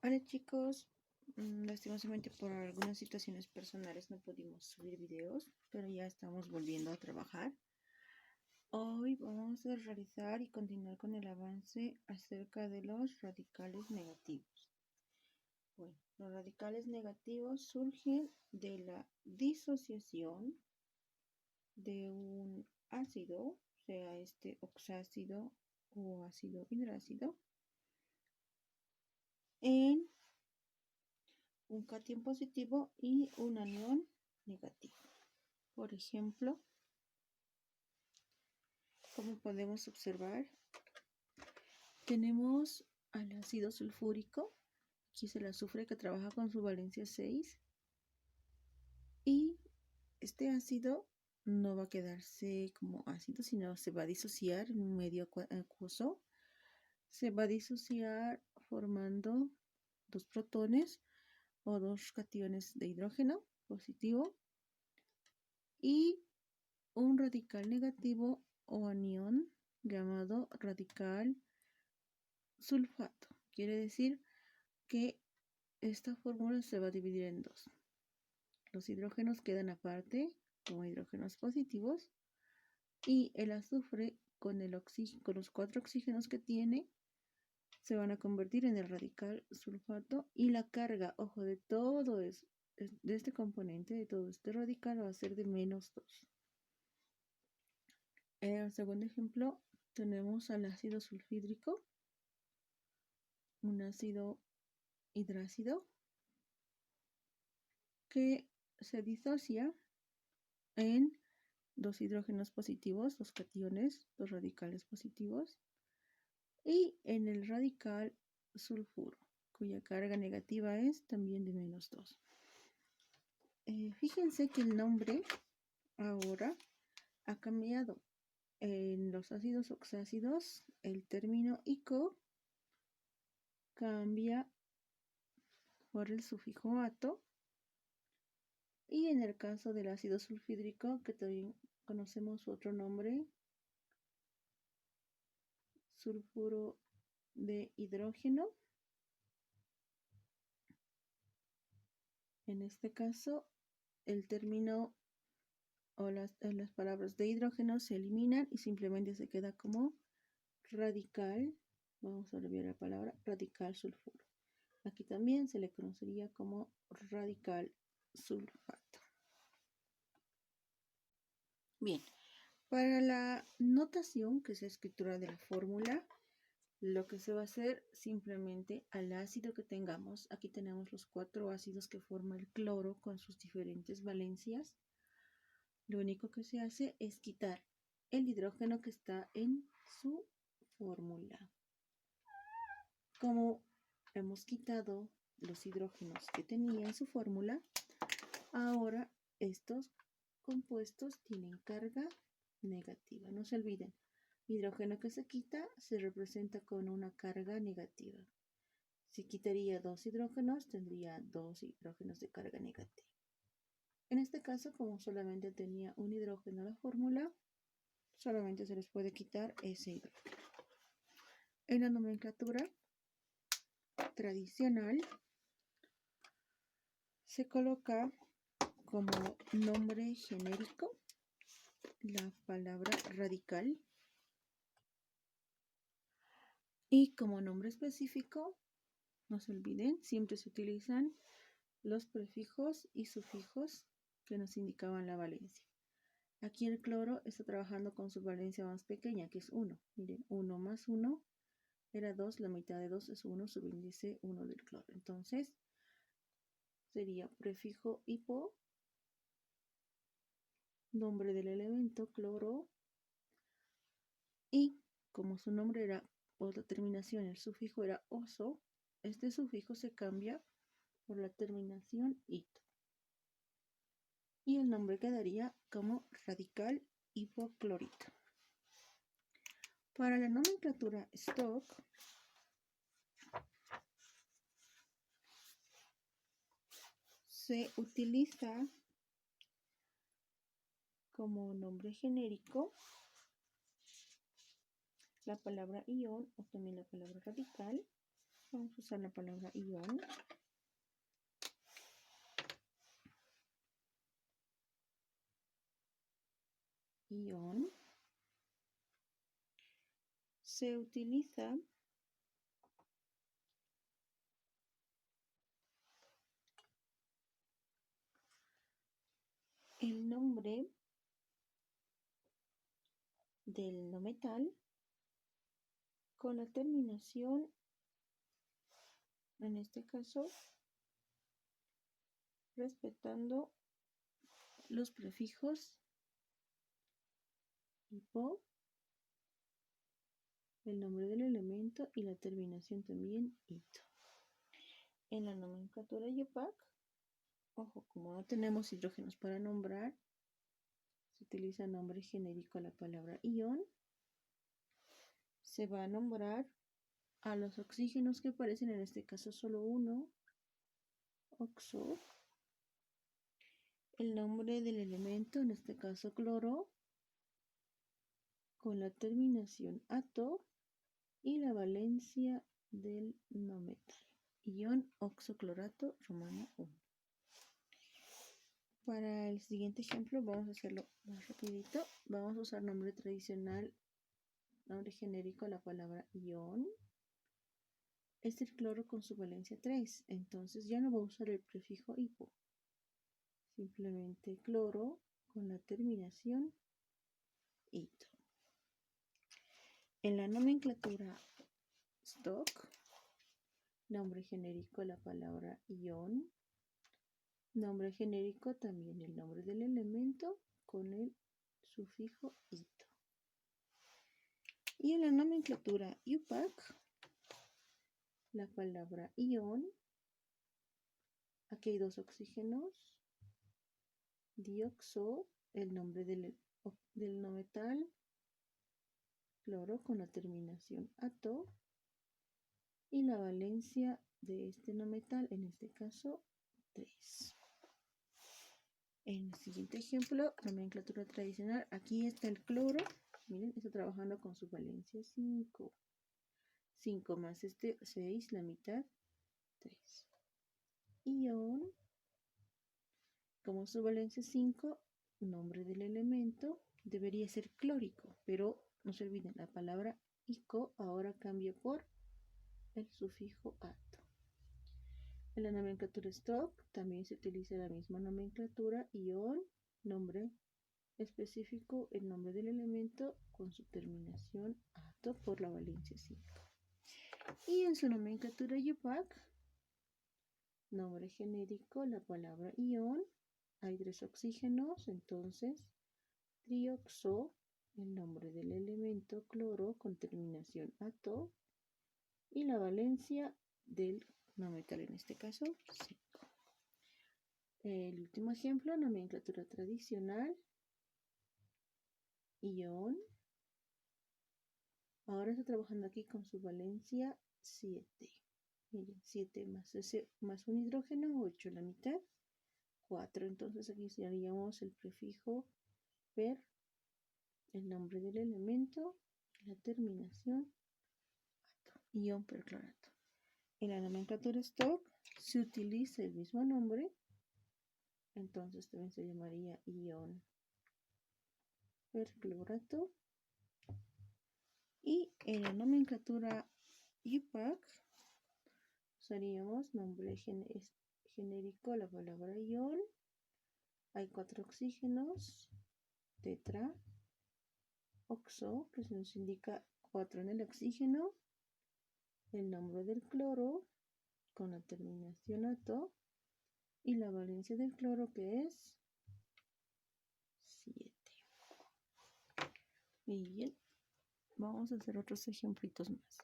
Hola chicos, lastimosamente por algunas situaciones personales no pudimos subir videos, pero ya estamos volviendo a trabajar. Hoy vamos a realizar y continuar con el avance acerca de los radicales negativos. Bueno, los radicales negativos surgen de la disociación de un ácido, sea este oxácido o ácido hidrácido, en un cation positivo y un anión negativo. Por ejemplo, como podemos observar, tenemos al ácido sulfúrico, aquí es el azufre que trabaja con su valencia 6, y este ácido no va a quedarse como ácido, sino se va a disociar en un medio acuoso, se va a disociar formando dos protones o dos cationes de hidrógeno positivo y un radical negativo o anión llamado radical sulfato. Quiere decir que esta fórmula se va a dividir en dos. Los hidrógenos quedan aparte como hidrógenos positivos y el azufre con los 4 oxígenos que tiene se van a convertir en el radical sulfato, y la carga, ojo, de todo eso, de este componente, de todo este radical, va a ser de -2. En el segundo ejemplo tenemos al ácido sulfídrico, un ácido hidrácido que se disocia en dos hidrógenos positivos, dos cationes, dos radicales positivos, y en el radical sulfuro, cuya carga negativa es también de -2. Fíjense que el nombre ahora ha cambiado. En los ácidos oxácidos, el término ico cambia por el sufijo ato, y en el caso del ácido sulfídrico, que también conocemos otro nombre, sulfuro de hidrógeno, en este caso el término o las palabras de hidrógeno se eliminan y simplemente se queda como radical. Vamos a abreviar la palabra radical sulfuro. Aquí también se le conocería como radical sulfato. Bien, para la notación, que es la escritura de la fórmula, lo que se va a hacer simplemente al ácido que tengamos, aquí tenemos los 4 ácidos que forma el cloro con sus diferentes valencias, lo único que se hace es quitar el hidrógeno que está en su fórmula. Como hemos quitado los hidrógenos que tenía en su fórmula, ahora estos compuestos tienen carga negativa. No se olviden, hidrógeno que se quita se representa con una carga negativa. Si quitaría 2 hidrógenos, tendría 2 hidrógenos de carga negativa. En este caso, como solamente tenía un hidrógeno la fórmula, solamente se les puede quitar ese hidrógeno. En la nomenclatura tradicional se coloca como nombre genérico la palabra radical, y como nombre específico, no se olviden, siempre se utilizan los prefijos y sufijos que nos indicaban la valencia. Aquí el cloro está trabajando con su valencia más pequeña, que es 1. Miren, 1 más 1 era 2, la mitad de 2 es 1, subíndice 1 del cloro. Entonces, sería prefijo hipo, nombre del elemento cloro, y como su nombre era, o la terminación, el sufijo era oso, este sufijo se cambia por la terminación ito, y el nombre quedaría como radical hipoclorito. Para la nomenclatura stock, se utiliza como nombre genérico la palabra ion o también la palabra radical, Vamos a usar la palabra ion. Ion. Se utiliza el nombre del no metal con la terminación, en este caso, respetando los prefijos hipo, el nombre del elemento y la terminación también ito. En la nomenclatura IUPAC, ojo, como no tenemos hidrógenos para nombrar, se utiliza nombre genérico a la palabra ion. Se va a nombrar a los oxígenos que aparecen, en este caso solo uno, oxo. El nombre del elemento, en este caso cloro, con la terminación ato y la valencia del no metal. Ion oxoclorato romano 1. Para el siguiente ejemplo vamos a hacerlo más rapidito. Vamos a usar nombre tradicional, nombre genérico a la palabra ion. Es el cloro con su valencia 3. Entonces ya no voy a usar el prefijo hipo. Simplemente cloro con la terminación ito. En la nomenclatura stock, nombre genérico la palabra ion, nombre genérico también el nombre del elemento con el sufijo ito. Y en la nomenclatura IUPAC, la palabra ion, aquí hay dos oxígenos, dioxo, el nombre del no metal, cloro con la terminación ato, y la valencia de este no metal, en este caso 3. En el siguiente ejemplo, nomenclatura tradicional, aquí está el cloro, miren, está trabajando con su valencia 5. 5 más este 6, la mitad, 3. Ion, como su valencia 5, nombre del elemento, debería ser clórico, pero no se olviden, la palabra ico ahora cambia por el sufijo ato. En la nomenclatura stock también se utiliza la misma nomenclatura, ion, nombre específico, el nombre del elemento con su terminación ato por la valencia 5. Y en su nomenclatura IUPAC, nombre genérico, la palabra ion, hay 3 oxígenos, entonces trioxo, el nombre del elemento cloro con terminación ato, y la valencia del no metal, en este caso 5. El último ejemplo, nomenclatura tradicional, ion, ahora está trabajando aquí con su valencia 7. Miren, 7 más un hidrógeno, 8, la mitad, 4. Entonces aquí haríamos el prefijo per, el nombre del elemento, la terminación ato, ion perclorato. En la nomenclatura stock se utiliza el mismo nombre, entonces también se llamaría ion perclorato. Y en la nomenclatura IUPAC usaríamos nombre genérico la palabra ion. Hay 4 oxígenos, tetra, oxo, que se nos indica 4 en el oxígeno, el nombre del cloro con la terminación ato y la valencia del cloro, que es 7. Muy bien, vamos a hacer otros ejemplitos más.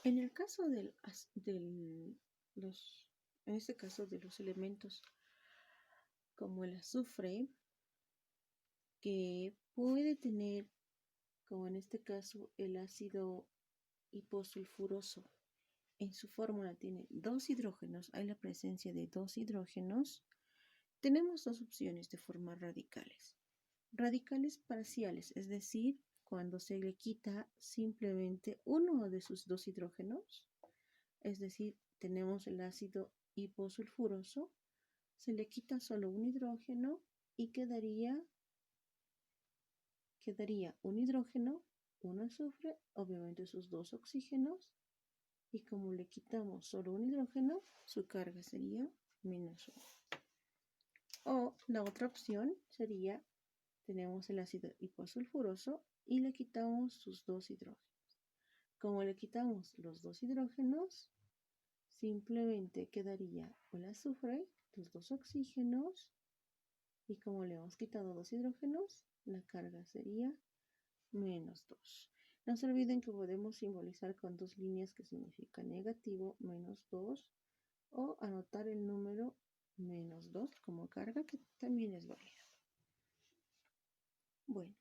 En el caso en este caso de los elementos como el azufre, que puede tener, como en este caso, el ácido hiposulfuroso, en su fórmula tiene 2 hidrógenos, hay la presencia de 2 hidrógenos, tenemos 2 opciones de formar radicales. Radicales parciales, es decir, cuando se le quita simplemente uno de sus 2 hidrógenos, es decir, tenemos el ácido hiposulfuroso, se le quita solo un hidrógeno y quedaría un hidrógeno, un azufre, obviamente sus dos oxígenos, y como le quitamos solo un hidrógeno, su carga sería -1. O la otra opción sería, tenemos el ácido hiposulfuroso y le quitamos sus dos hidrógenos. Como le quitamos los dos hidrógenos, simplemente quedaría el azufre, los dos oxígenos, y como le hemos quitado dos hidrógenos, la carga sería -2. No se olviden que podemos simbolizar con dos líneas que significa negativo, -2, o anotar el número -2 como carga, que también es válido. Bueno,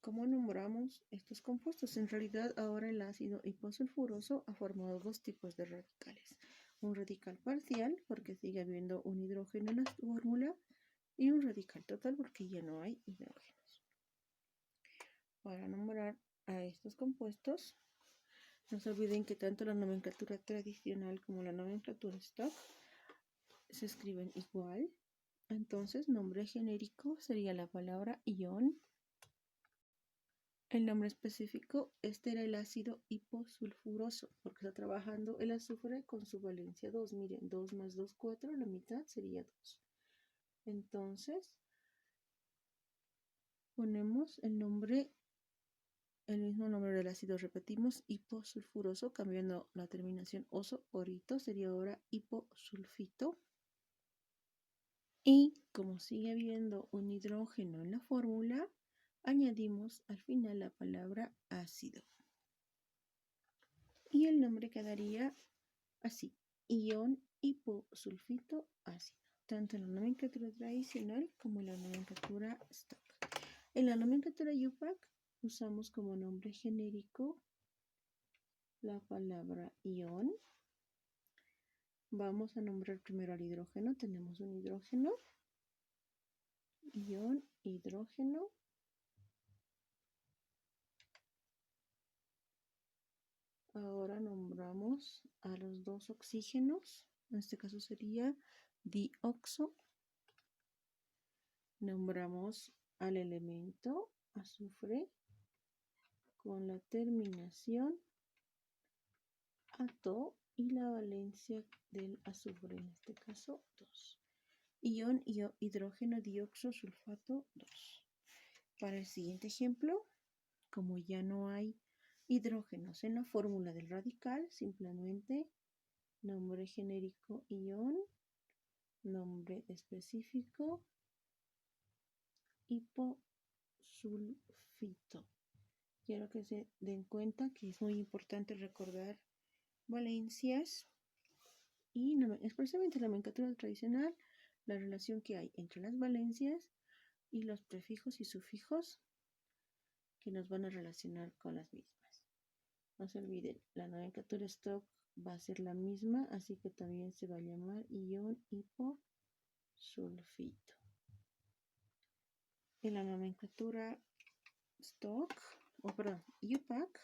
¿cómo nombramos estos compuestos? En realidad ahora el ácido hiposulfuroso ha formado dos tipos de radicales. Un radical parcial, porque sigue habiendo un hidrógeno en la fórmula, y un radical total, porque ya no hay hidrógenos. Para nombrar a estos compuestos, no se olviden que tanto la nomenclatura tradicional como la nomenclatura stock se escriben igual. Entonces, nombre genérico sería la palabra ion. El nombre específico, este era el ácido hiposulfuroso, porque está trabajando el azufre con su valencia 2. Miren, 2 más 2, 4, la mitad sería 2. Entonces, ponemos el mismo nombre del ácido, repetimos, hiposulfuroso, cambiando la terminación oso por ito, sería ahora hiposulfito. Y como sigue habiendo un hidrógeno en la fórmula, añadimos al final la palabra ácido. Y el nombre quedaría así, ion hiposulfito ácido, tanto en la nomenclatura tradicional como en la nomenclatura stock. En la nomenclatura UPAC usamos como nombre genérico la palabra ion. Vamos a nombrar primero al hidrógeno. Tenemos un hidrógeno. Ion, hidrógeno. Ahora nombramos a los dos oxígenos. En este caso sería dioxo. Nombramos al elemento azufre con la terminación ato y la valencia del azufre, en este caso 2. Ion hidrógeno dioxo sulfato 2. Para el siguiente ejemplo, como ya no hay hidrógenos en la fórmula del radical, simplemente nombre genérico ion, nombre específico hiposulfito. Quiero que se den cuenta que es muy importante recordar valencias y expresamente la nomenclatura tradicional, la relación que hay entre las valencias y los prefijos y sufijos que nos van a relacionar con las mismas. No se olviden, la nomenclatura stock va a ser la misma, así que también se va a llamar ion hiposulfito. En la nomenclatura stock, UPAC,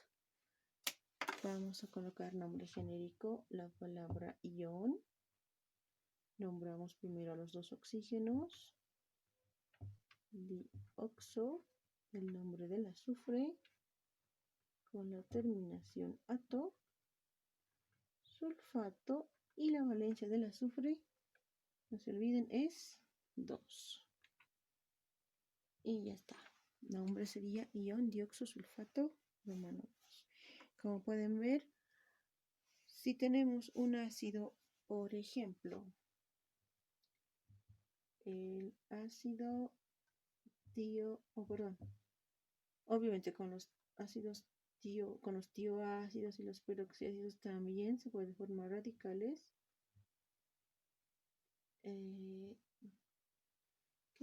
vamos a colocar nombre genérico, la palabra ion. Nombramos primero a los dos oxígenos, dioxo, el nombre del azufre, con la terminación ato, sulfato, y la valencia del azufre, no se olviden, es 2. Y ya está. Nombre sería ion dioxo sulfato romano 2. Como pueden ver, si tenemos un ácido, por ejemplo, el ácido obviamente con los ácidos con los tioácidos y los peroxiácidos también se pueden formar radicales. ¿Qué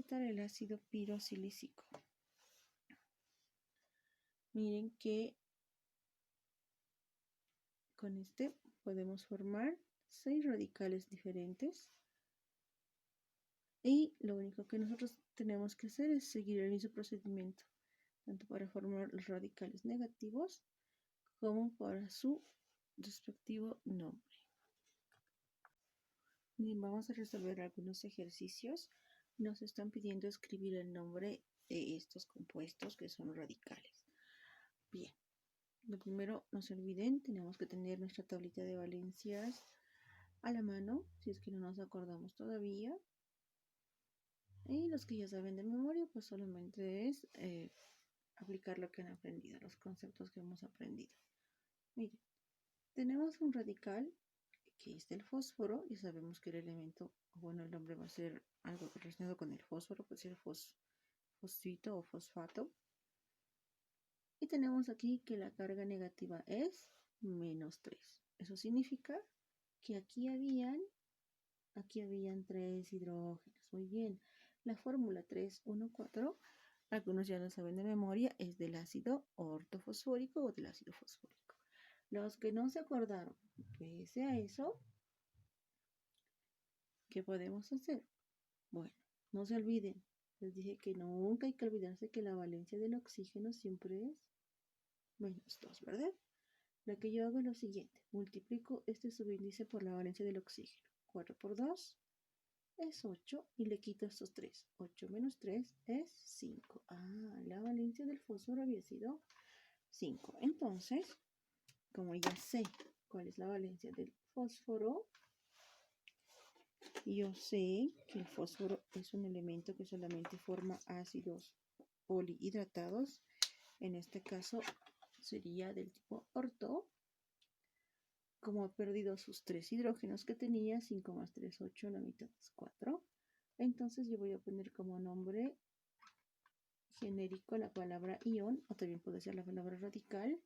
tal el ácido pirosilícico? Miren que con este podemos formar 6 radicales diferentes. Y lo único que nosotros tenemos que hacer es seguir el mismo procedimiento, tanto para formar los radicales negativos como para su respectivo nombre. Bien, vamos a resolver algunos ejercicios. Nos están pidiendo escribir el nombre de estos compuestos que son radicales. Bien, lo primero, no se olviden, tenemos que tener nuestra tablita de valencias a la mano, si es que no nos acordamos todavía. Y los que ya saben de memoria, pues solamente es aplicar lo que han aprendido, los conceptos que hemos aprendido. Miren, tenemos un radical que es del fósforo, y sabemos que el elemento, bueno, el nombre va a ser algo relacionado con el fósforo, puede ser fosfito o fosfato. Y tenemos aquí que la carga negativa es -3. Eso significa que aquí habían 3 hidrógenos. Muy bien. La fórmula 314, algunos ya lo saben de memoria, es del ácido ortofosfórico o del ácido fosfórico. Los que no se acordaron, pese a eso, ¿qué podemos hacer? Bueno, no se olviden. Les dije que nunca hay que olvidarse que la valencia del oxígeno siempre es -2, ¿verdad? Lo que yo hago es lo siguiente. Multiplico este subíndice por la valencia del oxígeno. 4 por 2 es 8 y le quito estos 3. 8 menos 3 es 5. La valencia del fósforo había sido 5. Entonces, como ya sé cuál es la valencia del fósforo, yo sé que el fósforo es un elemento que solamente forma ácidos polihidratados. En este caso sería del tipo orto. Como ha perdido sus 3 hidrógenos que tenía, 5 más 3, 8, la mitad es 4. Entonces yo voy a poner como nombre genérico la palabra ion, o también puede ser la palabra radical.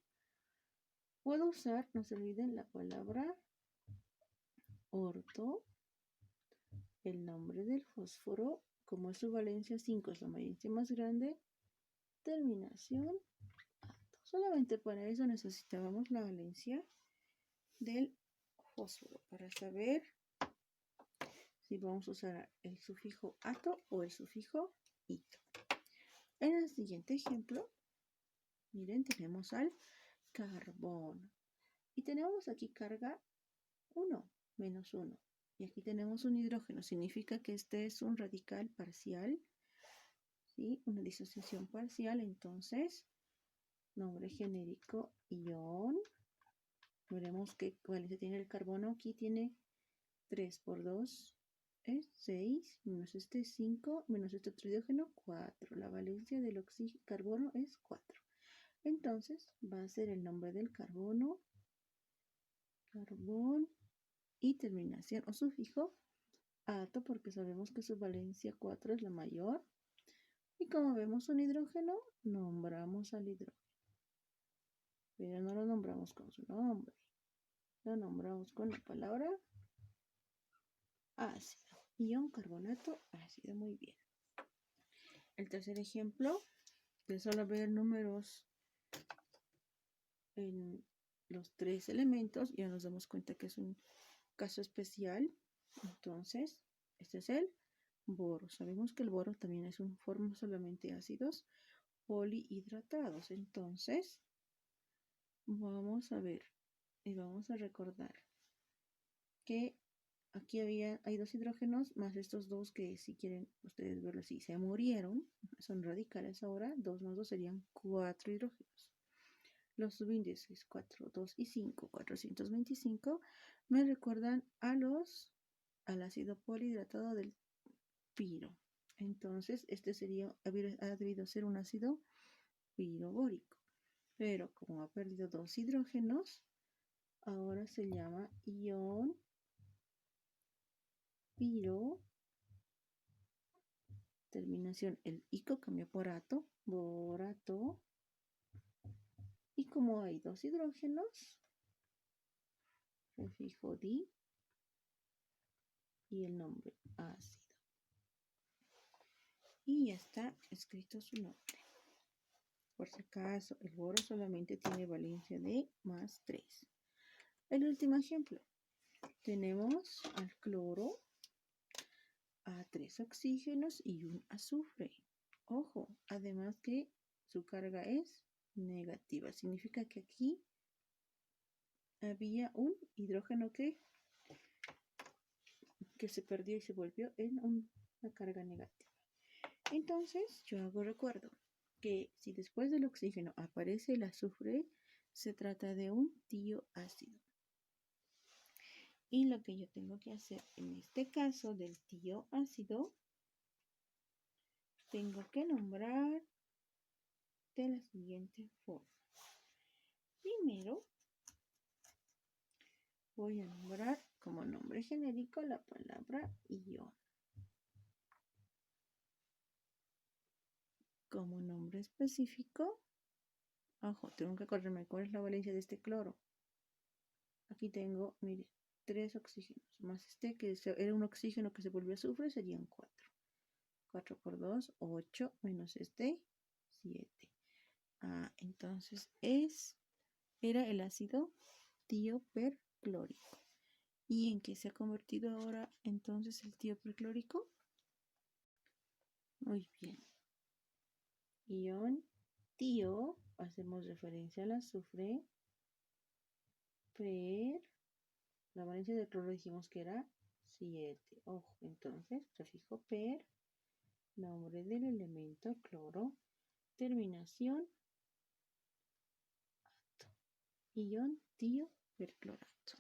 Puedo usar, no se olviden, la palabra orto, el nombre del fósforo, como es su valencia 5, es la valencia más grande, terminación ato. Solamente para eso necesitábamos la valencia del fósforo, para saber si vamos a usar el sufijo ato o el sufijo ito. En el siguiente ejemplo, miren, tenemos al carbón. Y tenemos aquí carga 1, -1. Y aquí tenemos un hidrógeno. Significa que este es un radical parcial, ¿sí? Una disociación parcial. Entonces, nombre genérico ion. Veremos que valencia tiene el carbono. Aquí tiene 3 por 2 es 6, menos este 5, menos este otro hidrógeno 4. La valencia del carbono es 4. Entonces va a ser el nombre del carbono, carbón, y terminación o sufijo ato, porque sabemos que su valencia 4 es la mayor. Y como vemos un hidrógeno, nombramos al hidrógeno. Pero no lo nombramos con su nombre. Lo nombramos con la palabra ácido. Ion carbonato ácido. Muy bien. El tercer ejemplo, de solo ver números en los 3 elementos, ya nos damos cuenta que es un caso especial. Entonces, este es el boro. Sabemos que el boro también es un forma solamente ácidos polihidratados. Entonces, vamos a ver y vamos a recordar que aquí hay 2 hidrógenos más estos 2 que, si quieren ustedes verlo así, se murieron, son radicales ahora. 2 más 2 serían 4 hidrógenos. Los subíndices 4, 2 y 5, 425, me recuerdan al ácido polihidratado del piro. Entonces, este ha debido ser un ácido pirobórico. Pero como ha perdido 2 hidrógenos, ahora se llama ion piro. Terminación, el ico cambió por ato, borato. Y como hay 2 hidrógenos, prefijo di y el nombre ácido. Y ya está escrito su nombre. Por si acaso, el boro solamente tiene valencia de +3. El último ejemplo. Tenemos al cloro, a 3 oxígenos y un azufre. Ojo, además que su carga es negativa. Significa que aquí había un hidrógeno que se perdió y se volvió en una carga negativa. Entonces yo hago recuerdo que si después del oxígeno aparece el azufre, se trata de un tióácido. Y lo que yo tengo que hacer en este caso del tióácido, tengo que nombrar de la siguiente forma. Primero, voy a nombrar como nombre genérico la palabra ion. Como nombre específico, ojo, tengo que acordarme cuál es la valencia de este cloro. Aquí tengo, mire, 3 oxígenos, más este que era un oxígeno que se volvió azufre, serían 4. 4 por 2, 8, menos este, 7. Entonces era el ácido tioperclórico. ¿Y en qué se ha convertido ahora entonces el tioperclórico? Muy bien. Ion tio, hacemos referencia al azufre. La valencia del cloro dijimos que era 7. Ojo, entonces, prefijo per, nombre del elemento cloro, terminación ato. Ion tioperclorato.